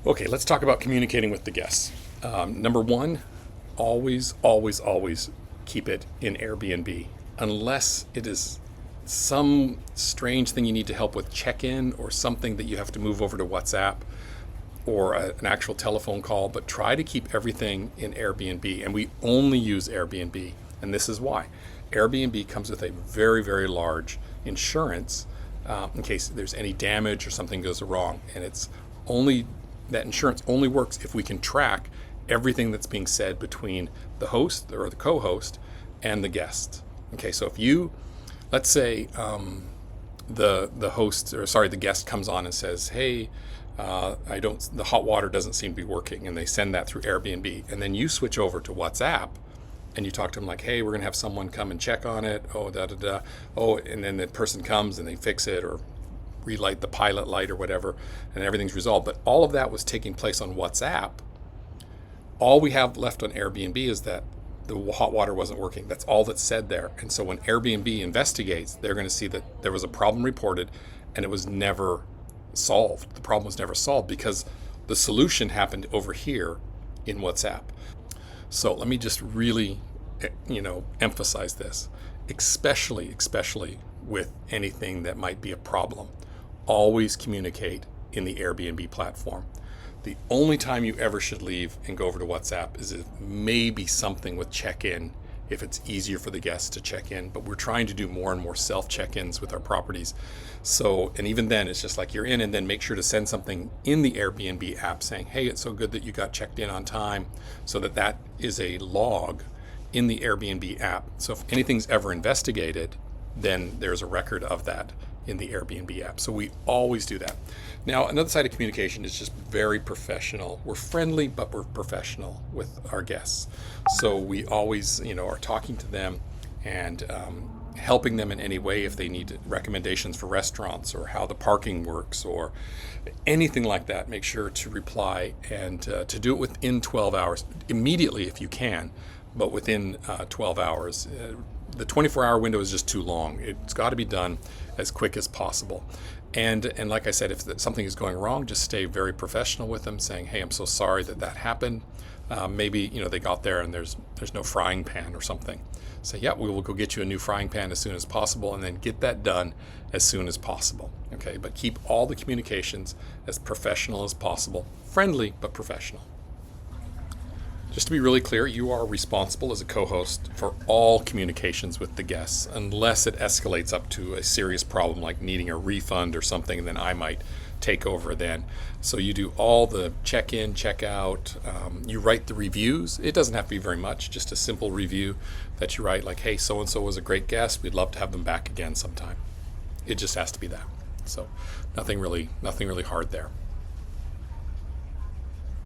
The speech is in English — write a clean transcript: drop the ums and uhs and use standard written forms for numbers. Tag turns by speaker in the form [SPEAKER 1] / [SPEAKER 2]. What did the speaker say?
[SPEAKER 1] Okay, let's talk about communicating with the guests. Number one, always keep it in Airbnb, unless it is some strange thing you need to help with check-in or something that you have to move over to WhatsApp or an actual telephone call. But try to keep everything in Airbnb, and we only use Airbnb, and this is why. Airbnb comes with a very large insurance in case there's any damage or something goes wrong, and it's only that insurance only works if we can track everything that's being said between the host or the co-host and the guest. Okay, so if you, let's say the guest comes on and says, "Hey, the hot water doesn't seem to be working," and they send that through Airbnb, and then you switch over to WhatsApp and you talk to them like, "Hey, we're gonna have someone come and check on it." Oh, and then the person comes and they fix it or relight the pilot light or whatever, and everything's resolved. But all of that was taking place on WhatsApp. All we have left on Airbnb is that the hot water wasn't working. That's all that's said there. And so when Airbnb investigates, they're going to see that there was a problem reported and it was never solved. The problem was never solved because the solution happened over here in WhatsApp. So let me just really, emphasize this, especially with anything that might be a problem. Always communicate in the Airbnb platform. The only time you ever should leave and go over to WhatsApp is if maybe something with check-in, if it's easier for the guests to check in. But we're trying to do more and more self-check-ins with our properties. So, and even then, it's just like you're in, and then make sure to send something in the Airbnb app saying, "Hey, it's so good that you got checked in on time," so that is a log in the Airbnb app. So if anything's ever investigated, then there's a record of that in the Airbnb app. So we always do that. Now, another side of communication is just very professional. We're friendly, but we're professional with our guests. So we always, are talking to them and helping them in any way if they need recommendations for restaurants or how the parking works or anything like that. Make sure to reply and to do it within 12 hours, immediately if you can, but within 12 hours. The 24-hour window is just too long. It's got to be done as quick as possible. And like I said, if something is going wrong, just stay very professional with them, saying, "Hey, I'm so sorry that happened. Maybe they got there and there's no frying pan or something." Say, "Yeah, we will go get you a new frying pan as soon as possible," and then get that done as soon as possible. Okay, but keep all the communications as professional as possible, friendly but professional. Just to be really clear, you are responsible as a co-host for all communications with the guests, unless it escalates up to a serious problem like needing a refund or something, and then I might take over then. So you do all the check-in, check-out, you write the reviews. It doesn't have to be very much, just a simple review that you write like, "Hey, so-and-so was a great guest. We'd love to have them back again sometime." It just has to be that. So nothing really hard there.